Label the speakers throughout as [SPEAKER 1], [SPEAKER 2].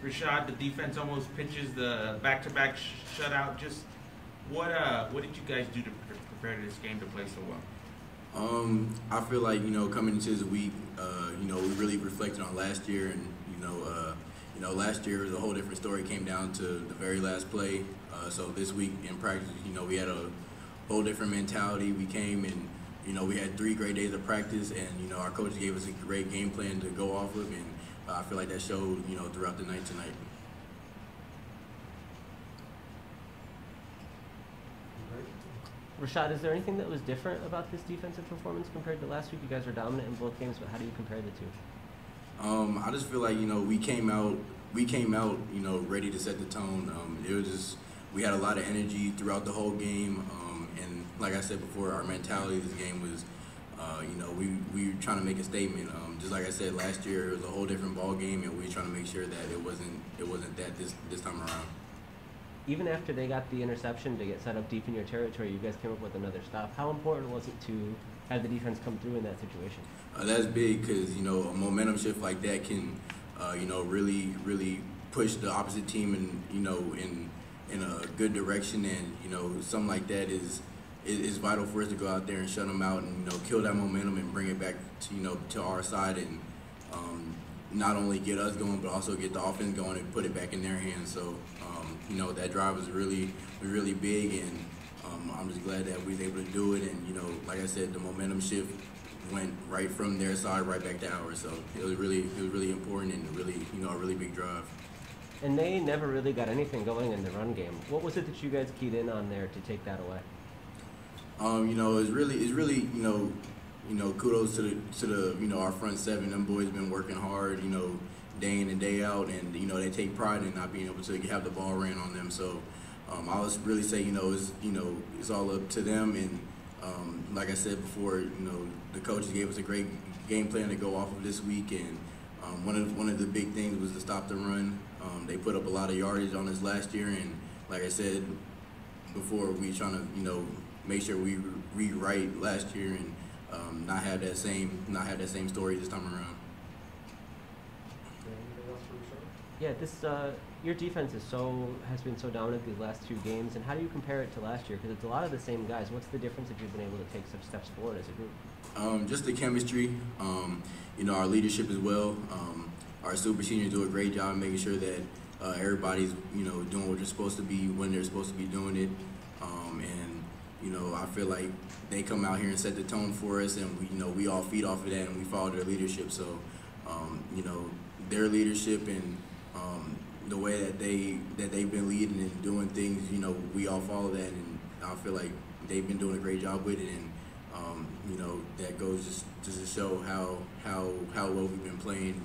[SPEAKER 1] Rashad, the defense almost pitches the back-to-back shutout. Just what did you guys do to prepare this game to play so well?
[SPEAKER 2] I feel like, coming into this week, we really reflected on last year, and last year was a whole different story. It came down to the very last play. So this week in practice, we had a whole different mentality. We came and we had 3 great days of practice, and our coach gave us a great game plan to go off of, and I feel like that showed throughout the night tonight.
[SPEAKER 3] Rashad, is there anything that was different about this defensive performance compared to last week? You guys were dominant in both games, but how do you compare the two?
[SPEAKER 2] I just feel like we came out ready to set the tone. It was just, we had a lot of energy throughout the whole game, and like I said before, our mentality this game was, we were trying to make a statement. Just like I said, last year it was a whole different ball game, and we were trying to make sure that it wasn't that this time around.
[SPEAKER 3] Even after they got the interception to get set up deep in your territory, you guys came up with another stop. How important was it to have the defense come through in that situation?
[SPEAKER 2] That's big because, a momentum shift like that can, really push the opposite team in a good direction, and, something like that is vital for us to go out there and shut them out and, kill that momentum and bring it back to our side, and not only get us going, but also get the offense going and put it back in their hands. So, that drive was really big, and I'm just glad that we was able to do it. And, like I said, the momentum shift went right from their side right back to ours. So it was really important, and a really big drive.
[SPEAKER 3] And they never really got anything going in the run game. What was it that you guys keyed in on there to take that away?
[SPEAKER 2] It's really kudos to the our front seven. Them boys been working hard, day in and day out, and they take pride in not being able to have the ball ran on them. So I would really say it's all up to them, and like I said before, the coaches gave us a great game plan to go off of this week, and one of the big things was to stop the run. They put up a lot of yardage on us last year, and like I said before, we trying to make sure we rewrite last year and not have that same story this time around.
[SPEAKER 3] Yeah, your defense has been so dominant these last 2 games, and how do you compare it to last year? Because it's a lot of the same guys. What's the difference that you've been able to take such steps forward as a group?
[SPEAKER 2] Just the chemistry, our leadership as well. Our super seniors do a great job making sure that everybody's doing what they're supposed to be when they're supposed to be doing it, and I feel like they come out here and set the tone for us, and we all feed off of that, and we follow their leadership. So their leadership and the way that they've been leading and doing things, we all follow that, and I feel like they've been doing a great job with it, and that goes just to show how well we've been playing,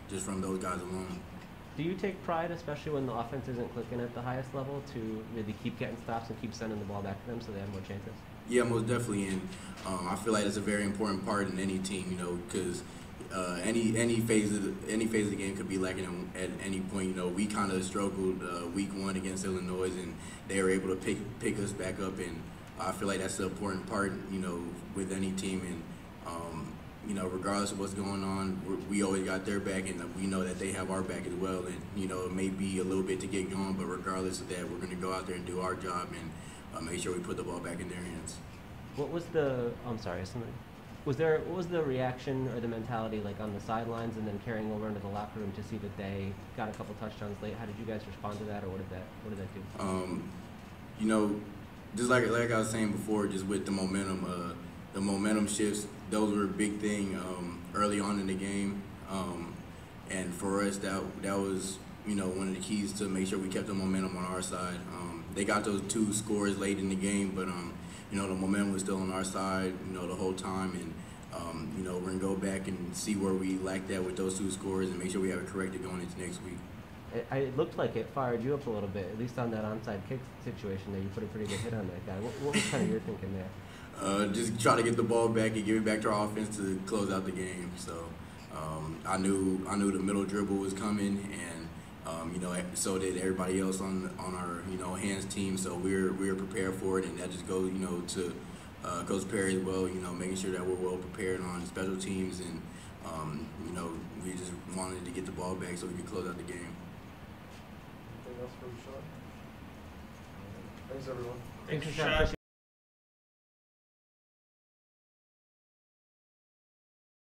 [SPEAKER 2] just from those guys alone.
[SPEAKER 3] Do you take pride, especially when the offense isn't clicking at the highest level, to really keep getting stops and keep sending the ball back to them so they have more chances?
[SPEAKER 2] Yeah, most definitely, and I feel like it's a very important part in any team, because any phase of the game could be lacking at any point. We kind of struggled week 1 against Illinois, and they were able to pick us back up, and I feel like that's the important part, with any team, and regardless of what's going on, we always got their back, and we know that they have our back as well, and it may be a little bit to get going, but regardless of that, we're going to go out there and do our job and make sure we put the ball back in their hands.
[SPEAKER 3] What was what was the reaction or the mentality like on the sidelines, and then carrying over into the locker room to see that they got a couple touchdowns late? How did you guys respond to that, or what did that do?
[SPEAKER 2] Just like I was saying before, just with the momentum shifts, those were a big thing early on in the game, and for us that was one of the keys to make sure we kept the momentum on our side. They got those 2 scores late in the game, but the momentum was still on our side the whole time, and we're gonna go back and see where we lacked that with those 2 scores and make sure we have it corrected going into next week.
[SPEAKER 3] It looked like it fired you up a little bit, at least on that onside kick situation there. You put a pretty good hit on that guy. What was kind of your thinking there?
[SPEAKER 2] Just try to get the ball back and give it back to our offense to close out the game. So I knew the middle dribble was coming, and so did everybody else on our hands team. So we were prepared for it, and that just goes to Coach Perry as well. Making sure that we're well prepared on special teams, and You know, we just wanted to get the ball back so we could close out the game.
[SPEAKER 4] Anything else for Rashad? Thanks, everyone.
[SPEAKER 1] Thanks,
[SPEAKER 3] Rashad.
[SPEAKER 1] Rashad.
[SPEAKER 3] Appreciate